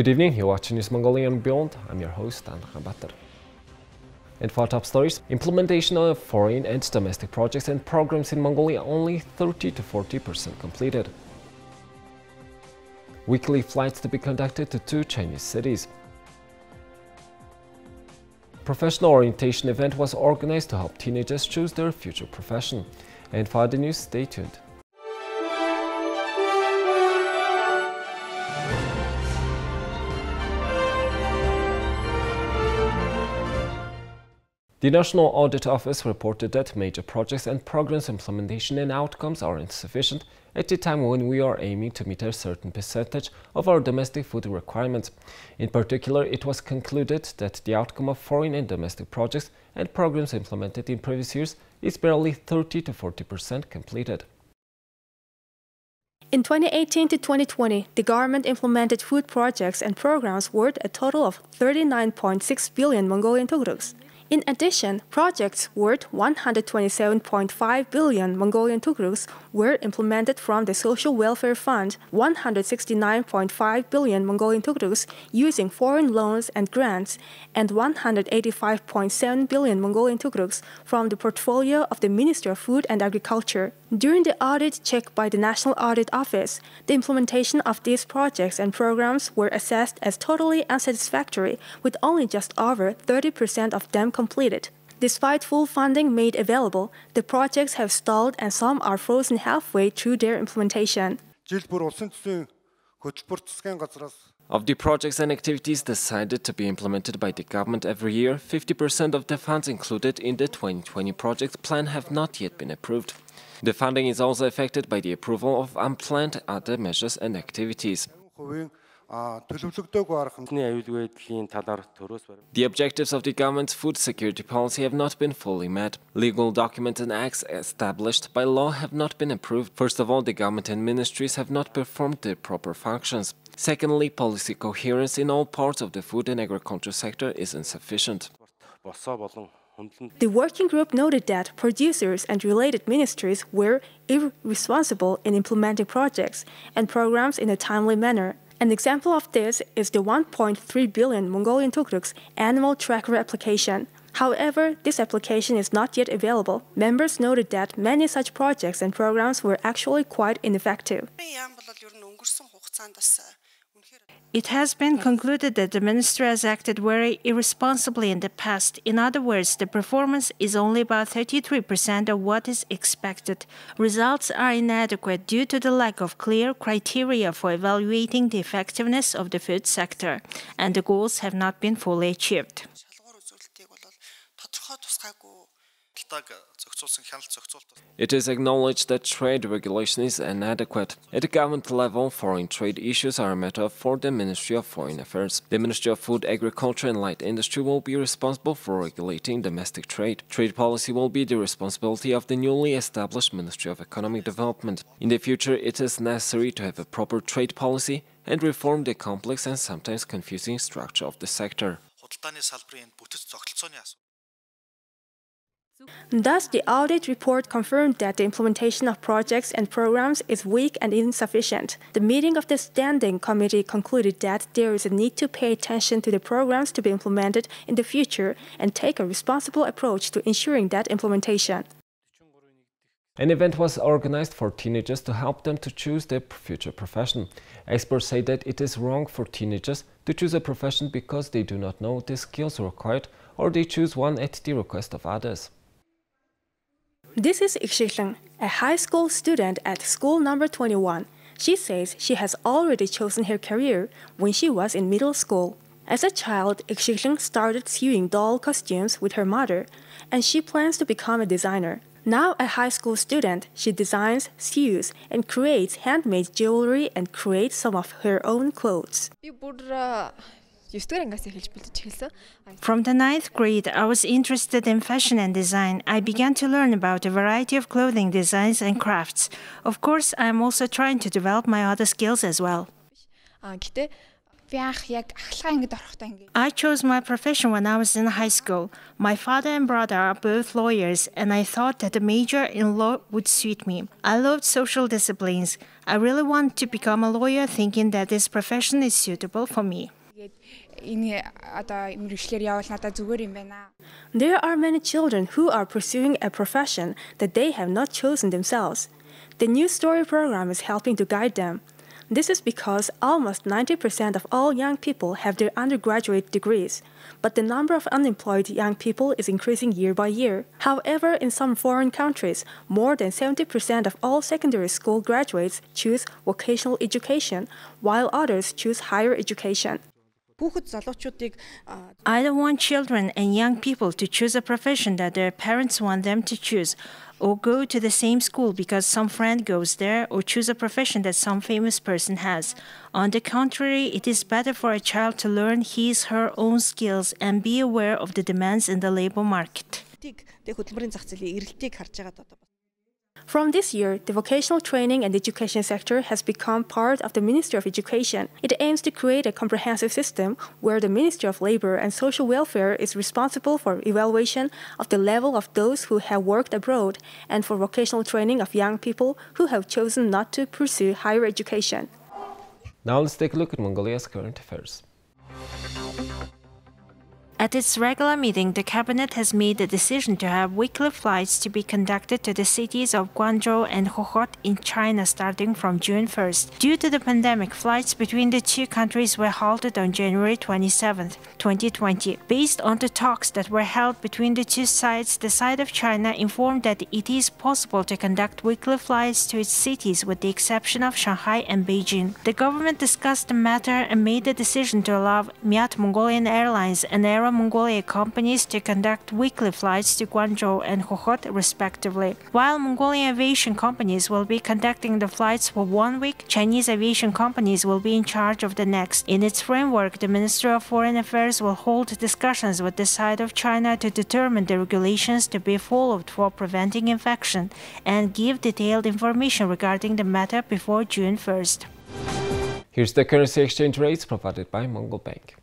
Good evening, you're watching News Mongolian Beyond. I'm your host, Anna Batter. And for top stories, implementation of foreign and domestic projects and programs in Mongolia only 30 to 40% completed. Weekly flights to be conducted to 2 Chinese cities. Professional orientation event was organized to help teenagers choose their future profession. And for the news, stay tuned. The National Audit Office reported that major projects and programs implementation and outcomes are insufficient at a time when we are aiming to meet a certain percentage of our domestic food requirements. In particular, it was concluded that the outcome of foreign and domestic projects and programs implemented in previous years is barely 30 to 40% completed. In 2018 to 2020, the government implemented food projects and programs worth a total of 39.6 billion Mongolian tugruks. In addition, projects worth 127.5 billion Mongolian tugruks were implemented from the Social Welfare Fund, 169.5 billion Mongolian tugruks using foreign loans and grants, and 185.7 billion Mongolian tugruks from the portfolio of the Ministry of Food and Agriculture. During the audit check by the National Audit Office, the implementation of these projects and programs were assessed as totally unsatisfactory, with only just over 30% of them completed. Despite full funding made available, the projects have stalled and some are frozen halfway through their implementation. Of the projects and activities decided to be implemented by the government every year, 50% of the funds included in the 2020 project plan have not yet been approved. The funding is also affected by the approval of unplanned other measures and activities. The objectives of the government's food security policy have not been fully met. Legal documents and acts established by law have not been approved. First of all, the government and ministries have not performed their proper functions. Secondly, policy coherence in all parts of the food and agriculture sector is insufficient. The working group noted that producers and related ministries were irresponsible in implementing projects and programs in a timely manner. An example of this is the 1.3 billion Mongolian tugruks animal tracker application. However, this application is not yet available. Members noted that many such projects and programs were actually quite ineffective. It has been concluded that the ministry has acted very irresponsibly in the past. In other words, the performance is only about 33% of what is expected. Results are inadequate due to the lack of clear criteria for evaluating the effectiveness of the food sector, and the goals have not been fully achieved. It is acknowledged that trade regulation is inadequate. At the government level, foreign trade issues are a matter for the Ministry of Foreign Affairs. The Ministry of Food, Agriculture and Light Industry will be responsible for regulating domestic trade. Trade policy will be the responsibility of the newly established Ministry of Economic Development. In the future, it is necessary to have a proper trade policy and reform the complex and sometimes confusing structure of the sector. Thus, the audit report confirmed that the implementation of projects and programs is weak and insufficient. The meeting of the Standing Committee concluded that there is a need to pay attention to the programs to be implemented in the future and take a responsible approach to ensuring that implementation. An event was organized for teenagers to help them to choose their future profession. Experts say that it is wrong for teenagers to choose a profession because they do not know the skills required or they choose one at the request of others. This is Ikshikling, a high school student at school number 21. She says she has already chosen her career when she was in middle school. As a child, Ikshikling started sewing doll costumes with her mother, and she plans to become a designer. Now a high school student, she designs, sews, and creates handmade jewelry and creates some of her own clothes. From the 9th grade, I was interested in fashion and design. I began to learn about a variety of clothing designs and crafts. Of course, I am also trying to develop my other skills as well. I chose my profession when I was in high school. My father and brother are both lawyers, and I thought that a major in law would suit me. I loved social disciplines. I really wanted to become a lawyer, thinking that this profession is suitable for me. There are many children who are pursuing a profession that they have not chosen themselves. The New Story program is helping to guide them. This is because almost 90% of all young people have their undergraduate degrees, but the number of unemployed young people is increasing year by year. However, in some foreign countries, more than 70% of all secondary school graduates choose vocational education, while others choose higher education. I don't want children and young people to choose a profession that their parents want them to choose, or go to the same school because some friend goes there, or choose a profession that some famous person has. On the contrary, it is better for a child to learn his/her own skills and be aware of the demands in the labor market. From this year, the vocational training and education sector has become part of the Ministry of Education. It aims to create a comprehensive system where the Ministry of Labor and Social Welfare is responsible for evaluation of the level of those who have worked abroad and for vocational training of young people who have chosen not to pursue higher education. Now let's take a look at Mongolia's current affairs. At its regular meeting, the cabinet has made the decision to have weekly flights to be conducted to the cities of Guangzhou and Hohhot in China starting from June 1st. Due to the pandemic, flights between the two countries were halted on January 27, 2020. Based on the talks that were held between the two sides, the side of China informed that it is possible to conduct weekly flights to its cities with the exception of Shanghai and Beijing. The government discussed the matter and made the decision to allow Miat Mongolian Airlines and Aero Mongolia companies to conduct weekly flights to Guangzhou and Hohhot respectively. While Mongolian aviation companies will be conducting the flights for 1 week, Chinese aviation companies will be in charge of the next. In its framework, the Ministry of Foreign Affairs will hold discussions with the side of China to determine the regulations to be followed for preventing infection and give detailed information regarding the matter before June 1st. Here's the currency exchange rates provided by Mongol Bank.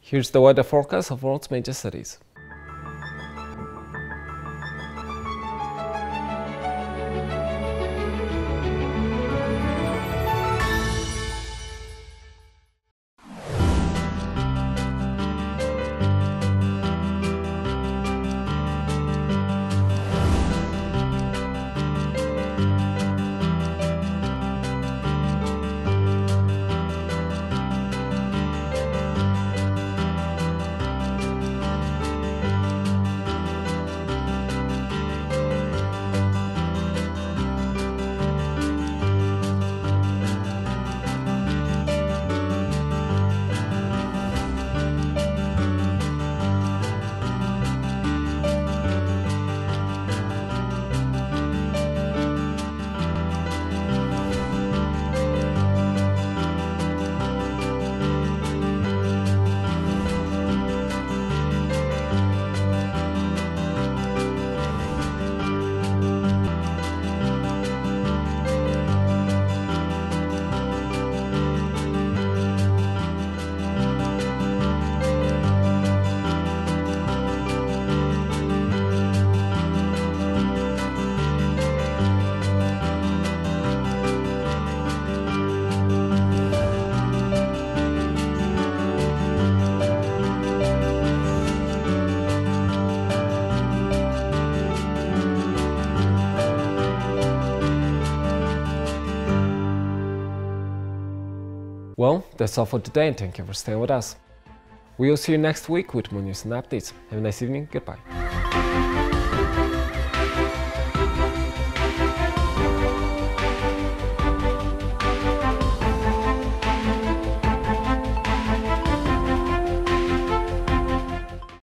Here's the weather forecast of world's major cities. Well, that's all for today, and thank you for staying with us. We will see you next week with more news and updates. Have a nice evening. Goodbye.